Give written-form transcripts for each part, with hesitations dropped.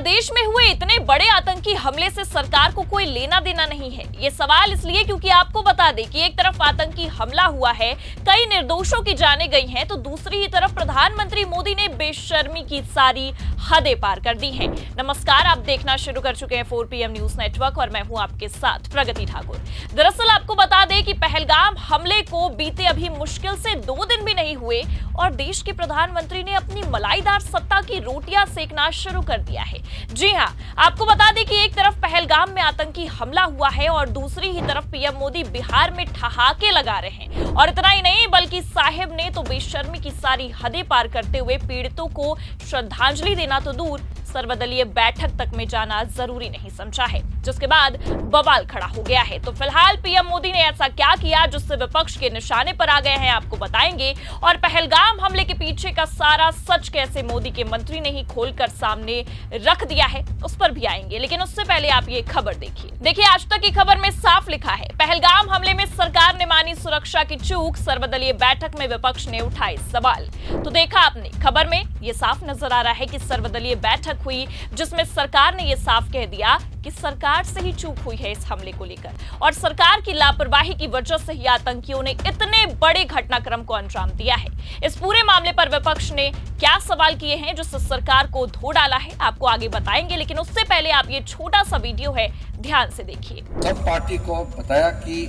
देश में हुए इतने बड़े आतंकी हमले से सरकार को कोई लेना देना नहीं है। ये सवाल इसलिए क्योंकि आपको बता दें कि एक तरफ आतंकी हमला हुआ है, कई निर्दोषों की जानें गई हैं, तो दूसरी ही तरफ प्रधानमंत्री मोदी ने बेशर्मी की सारी हदें पार कर दी हैं। नमस्कार, आप देखना शुरू कर चुके हैं 4 PM न्यूज नेटवर्क और मैं हूं आपके साथ प्रगति ठाकुर। दरअसल आपको बता दें कि पहलगाम हमले को बीते अभी मुश्किल से 2 दिन भी नहीं हुए और देश के प्रधानमंत्री ने अपनी मलाईदार सत्ता की रोटियां सेकना शुरू कर दिया है। जी हां, आपको बता दें कि एक तरफ पहलगाम में आतंकी हमला हुआ है और दूसरी ही तरफ पीएम मोदी बिहार में ठहाके लगा रहे हैं। और इतना ही नहीं बल्कि साहिब ने तो बेशर्मी की सारी हदें पार करते हुए पीड़ितों को श्रद्धांजलि देना तो दूर, सर्वदलीय बैठक तक में जाना जरूरी नहीं समझा है, जिसके बाद बवाल खड़ा हो गया है। तो फिलहाल पीएम मोदी ने ऐसा क्या किया जिससे विपक्ष के निशाने पर आ गए हैं, आपको बताएंगे। और पहलगाम हमले के पीछे का सारा सच कैसे मोदी के मंत्री ने ही खोलकर सामने रख दिया है, उस पर भी आएंगे। लेकिन उससे पहले आप ये खबर देखिए। आज तक की खबर में साफ लिखा है, पहलगाम हमले में सरकार ने मानी सुरक्षा की चूक, सर्वदलीय बैठक में विपक्ष ने उठाए सवाल। तो देखा आपने, खबर में ये साफ नजर आ रहा है कि सर्वदलीय बैठक हुई जिसमें सरकार ने यह साफ कह दिया कि सरकार से ही चूक हुई है इस हमले को लेकर और सरकार की लापरवाही की वजह से ही आतंकियों ने इतने बड़े घटनाक्रम को अंजाम दिया है। इस पूरे मामले पर विपक्ष ने क्या सवाल किए हैं जिससे सरकार को धो डाला है, आपको आगे बताएंगे। लेकिन उससे पहले आप ये छोटा सा वीडियो है, ध्यान से देखिए। सब पार्टी को बताया कि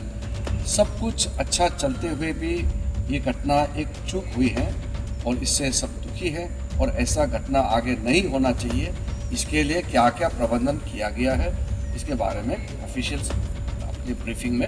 सब कुछ अच्छा चलते हुए भी ये घटना एक चूक हुई है और इससे सब दुखी है और ऐसा घटना आगे नहीं होना चाहिए। इसके लिए क्या क्या प्रबंधन किया गया है इसके बारे में ऑफिशियल्स अपनी ब्रीफिंग में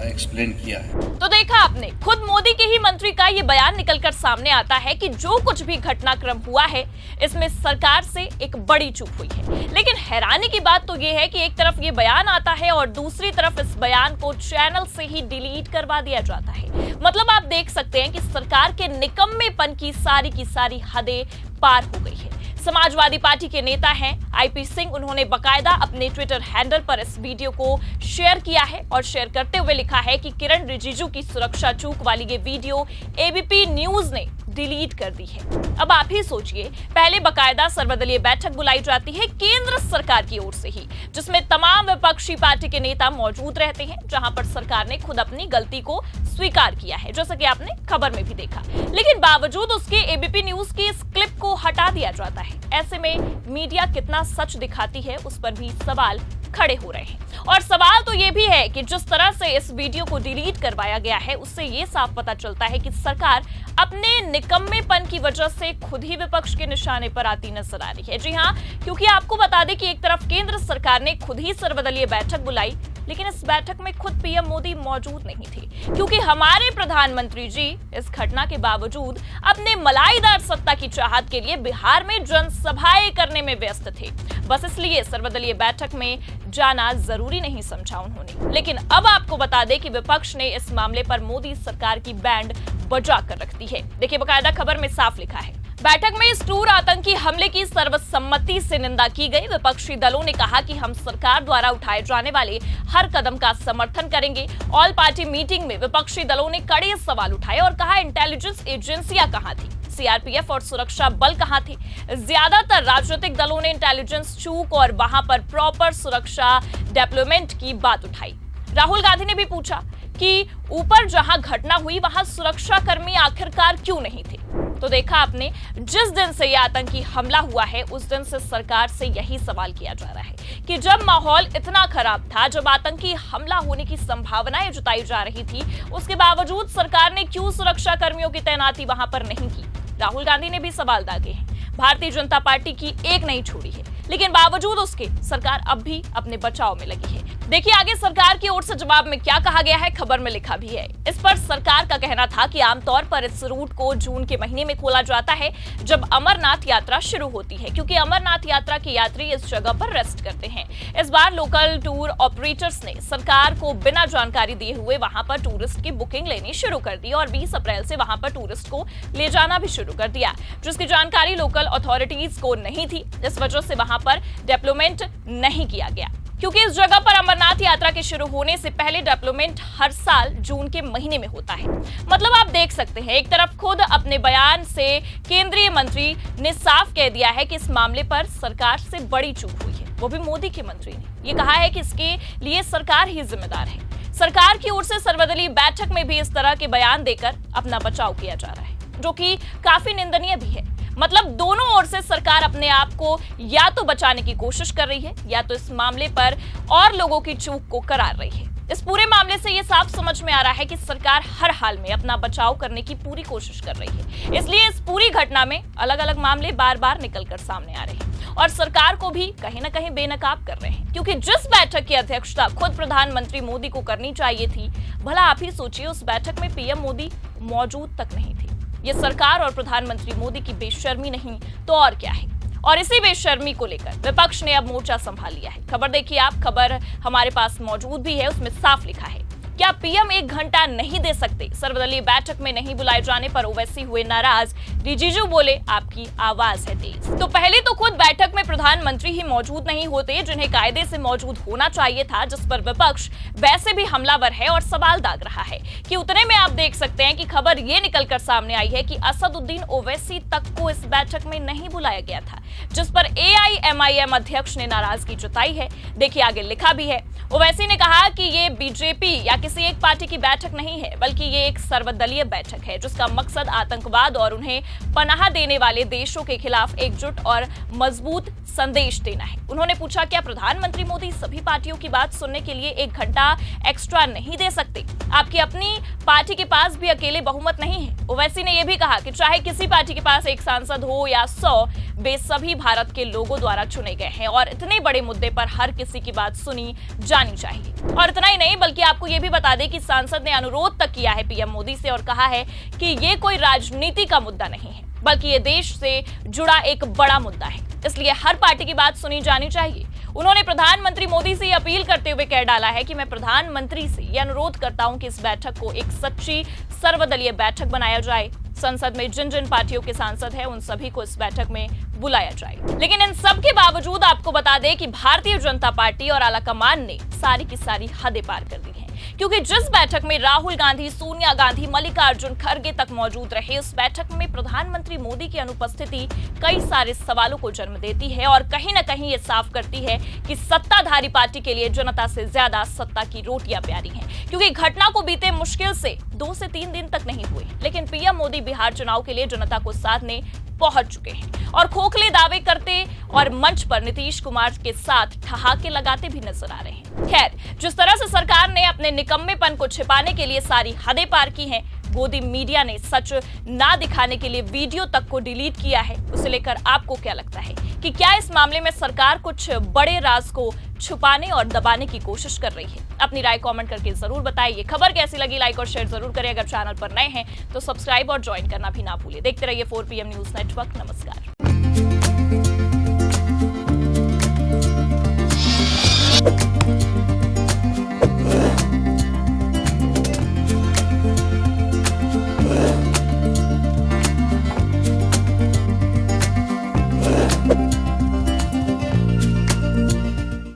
एक्सप्लेन किया है। तो देखा आपने, खुद मोदी के ही मंत्री का ये बयान निकलकर सामने आता है कि जो कुछ भी घटनाक्रम हुआ है इसमें सरकार से एक बड़ी चूक हुई है। लेकिन हैरानी की बात तो ये है कि एक तरफ ये बयान आता है और दूसरी तरफ इस बयान को चैनल से ही डिलीट करवा दिया जाता है। मतलब आप देख सकते हैं कि सरकार के निकम्मेपन की सारी हदें पार हो गई है। समाजवादी पार्टी के नेता हैं IP सिंह, उन्होंने बकायदा अपने ट्विटर हैंडल पर इस वीडियो को शेयर किया है और शेयर करते हुए लिखा है कि किरण रिजिजू की सुरक्षा चूक वाली ये वीडियो ABP न्यूज ने डिलीट कर दी है। अब आप ही सोचिए, पहले बकायदा सर्वदलीय बैठक बुलाई जाती है केंद्र सरकार की ओर से ही, जिसमें तमाम विपक्षी पार्टी के नेता मौजूद रहते हैं, जहां पर सरकार ने खुद अपनी गलती को स्वीकार किया है, जैसा कि आपने खबर में भी देखा। लेकिन बावजूद उसके ABP न्यूज की इस क्लिप को हटा दिया जाता है। ऐसे में मीडिया कितना सच दिखाती है उस पर भी सवाल खड़े हो रहे हैं। और सवाल तो ये भी है कि जिस तरह से इस वीडियो को डिलीट करवाया गया है उससे ये साफ पता चलता है कि सरकार अपने निकम्मेपन की वजह से खुद ही विपक्ष के निशाने पर आती नजर आ रही है। जी हां, क्योंकि आपको बता दें कि एक तरफ केंद्र सरकार ने खुद ही सर्वदलीय बैठक बुलाई, लेकिन इस बैठक में खुद पीएम मोदी मौजूद नहीं थे, क्योंकि हमारे प्रधानमंत्री जी इस घटना के बावजूद अपने मलाईदार सत्ता की चाहत के लिए बिहार में जनसभाएं करने में व्यस्त थे। बस इसलिए सर्वदलीय बैठक में जाना जरूरी नहीं समझा उन्होंने। लेकिन अब आपको बता दें कि विपक्ष ने इस मामले पर मोदी सरकार की बैंड बजा कर रख दी है। देखिए, बकायदा खबर में साफ लिखा है, बैठक में इस क्रूर आतंकी हमले की सर्वसम्मति से निंदा की गई। विपक्षी दलों ने कहा कि हम सरकार द्वारा उठाए जाने वाले हर कदम का समर्थन करेंगे। ऑल पार्टी मीटिंग में विपक्षी दलों ने कड़े सवाल उठाए और कहा, इंटेलिजेंस एजेंसियां कहां थी, CRPF और सुरक्षा बल कहां थे। ज्यादातर राजनीतिक दलों ने इंटेलिजेंस चूक और वहां पर प्रॉपर सुरक्षा डिप्लॉयमेंट की बात उठाई। राहुल गांधी ने भी पूछा कि ऊपर जहां घटना हुई वहां सुरक्षा कर्मी आखिरकार क्यों नहीं थे। तो देखा आपने, जिस दिन से यह आतंकी हमला हुआ है उस दिन से सरकार से यही सवाल किया जा रहा है कि जब माहौल इतना खराब था, जब आतंकी हमला होने की संभावनाएं जताई जा रही थी, उसके बावजूद सरकार ने क्यों सुरक्षा कर्मियों की तैनाती वहां पर नहीं की। राहुल गांधी ने भी सवाल दागे हैं। भारतीय जनता पार्टी की एक नहीं छोड़ी है, लेकिन बावजूद उसके सरकार अब भी अपने बचाव में लगी है। देखिए आगे सरकार की ओर से जवाब में क्या कहा गया है, खबर में लिखा भी है। इस पर सरकार का कहना था कि आमतौर पर इस रूट को जून के महीने में खोला जाता है जब अमरनाथ यात्रा शुरू होती है, क्योंकि अमरनाथ यात्रा के यात्री इस जगह पर रेस्ट करते हैं। इस बार लोकल टूर ऑपरेटर्स ने सरकार को बिना जानकारी दिए हुए वहां पर टूरिस्ट की बुकिंग लेनी शुरू कर दी और 20 अप्रैल से वहां पर टूरिस्ट को ले जाना भी शुरू कर दिया, जिसकी जानकारी लोकल अथॉरिटीज को नहीं थी। इस वजह से वहां पर डेवलपमेंट नहीं किया गया। क्योंकि इस जगह पर अमरनाथ यात्रा के शुरू होने से पहले डेवलपमेंट हर साल जून के महीने में होता है। मतलब आप देख सकते हैं, एक तरफ खुद अपने बयान से केंद्रीय मंत्री ने साफ कह दिया है कि इस मामले पर सरकार से बड़ी चूक हुई है, वो भी मोदी के मंत्री ने ये कहा है कि इसके लिए सरकार ही जिम्मेदार है। सरकार की ओर से सर्वदलीय बैठक में भी इस तरह के बयान देकर अपना बचाव किया जा रहा है, जो कि काफी निंदनीय भी है। मतलब दोनों ओर से सरकार अपने आप को या तो बचाने की कोशिश कर रही है या तो इस मामले पर और लोगों की चूक को करार रही है। इस पूरे मामले से ये साफ समझ में आ रहा है कि सरकार हर हाल में अपना बचाव करने की पूरी कोशिश कर रही है। इसलिए इस पूरी घटना में अलग अलग मामले बार बार निकलकर सामने आ रहे हैं और सरकार को भी कहीं ना कहीं बेनकाब कर रहे हैं, क्योंकि जिस बैठक की अध्यक्षता खुद प्रधानमंत्री मोदी को करनी चाहिए थी, भला आप ही सोचिए उस बैठक में पीएम मोदी मौजूद तक नहीं थी। ये सरकार और प्रधानमंत्री मोदी की बेशर्मी नहीं तो और क्या है। और इसी बेशर्मी को लेकर विपक्ष ने अब मोर्चा संभाल लिया है। खबर देखिए आप, खबर हमारे पास मौजूद भी है, उसमें साफ लिखा है, क्या पीएम 1 घंटा नहीं दे सकते? सर्वदलीय बैठक में नहीं बुलाए जाने पर ओवैसी हुए नाराज, रिजिजू बोले आपकी आवाज है तेज। तो पहले तो खुद बैठक में प्रधानमंत्री ही मौजूद नहीं होते, जिन्हें कायदे से मौजूद होना चाहिए था, जिस पर विपक्ष वैसे भी हमलावर है और सवाल दाग रहा है कि उतने में आप देख सकते हैं कि खबर ये निकलकर सामने आई है कि असदुद्दीन ओवैसी तक को इस बैठक में नहीं बुलाया गया था, जिस पर AIMIM अध्यक्ष ने नाराजगी जताई है। देखिए आगे लिखा भी है, ओवैसी ने कहा कि ये बीजेपी या किसी एक पार्टी की बैठक नहीं है, बल्कि ये एक सर्वदलीय बैठक है, जिसका मकसद आतंकवाद और उन्हें पनाह देने वाले देशों के खिलाफ एकजुट और मजबूत संदेश देना है। उन्होंने पूछा, क्या प्रधानमंत्री मोदी सभी पार्टियों की बात सुनने के लिए 1 घंटा एक्स्ट्रा नहीं दे सकते? आपकी अपनी पार्टी के पास भी अकेले बहुमत नहीं है। ओवैसी ने यह भी कहा कि चाहे किसी पार्टी के पास 1 सांसद हो या 100, वे सभी भारत के लोगों द्वारा चुने गए हैं और इतने बड़े मुद्दे पर हर किसी की बात सुनी जानी चाहिए। और इतना ही नहीं, बल्कि आपको यह भी बता दें कि सांसद ने अनुरोध तक किया है पीएम मोदी से और कहा है कि ये कोई राजनीति का मुद्दा नहीं है, बल्कि ये देश से जुड़ा एक बड़ा मुद्दा है, इसलिए हर पार्टी की बात सुनी जानी चाहिए। उन्होंने प्रधानमंत्री मोदी से अपील करते हुए कह डाला है कि मैं प्रधानमंत्री से यह अनुरोध करता हूं कि इस बैठक को एक सच्ची सर्वदलीय बैठक बनाया जाए। संसद में जिन जिन पार्टियों के सांसद हैं उन सभी को इस बैठक में बुलाया जाए। लेकिन इन सब के बावजूद आपको बता दें कि भारतीय जनता पार्टी और आलाकमान ने सारी की सारी हदें पार कर दी हैं, क्योंकि जिस बैठक में राहुल गांधी, सोनिया गांधी, मल्लिकार्जुन खड़गे तक मौजूद रहे, उस बैठक में प्रधानमंत्री मोदी की अनुपस्थिति कई सारे सवालों को जन्म देती है और कहीं ना कहीं ये साफ करती है कि सत्ताधारी पार्टी के लिए जनता से ज्यादा सत्ता की रोटियां प्यारी हैं, क्योंकि घटना को बीते मुश्किल से 2 से 3 दिन तक नहीं हुए, लेकिन पीएम मोदी बिहार चुनाव के लिए जनता को साधने पहुंच चुके हैं और खोखले दावे करते और मंच पर नीतीश कुमार के साथ ठहाके लगाते भी नजर आ रहे हैं। खैर, जिस तरह से सरकार ने अपने निकम्मेपन को छिपाने के लिए सारी हदें पार की हैं, गोदी मीडिया ने सच ना दिखाने के लिए वीडियो तक को डिलीट किया है, उसे लेकर आपको क्या लगता है कि क्या इस मामले में सरकार कुछ बड़े राज को छुपाने और दबाने की कोशिश कर रही है? अपनी राय कमेंट करके जरूर बताइए। खबर कैसी लगी लाइक और शेयर जरूर करें। अगर चैनल पर नए हैं तो सब्सक्राइब और ज्वाइन करना भी ना भूलें। देखते रहिए 4 PM न्यूज नेटवर्क। नमस्कार।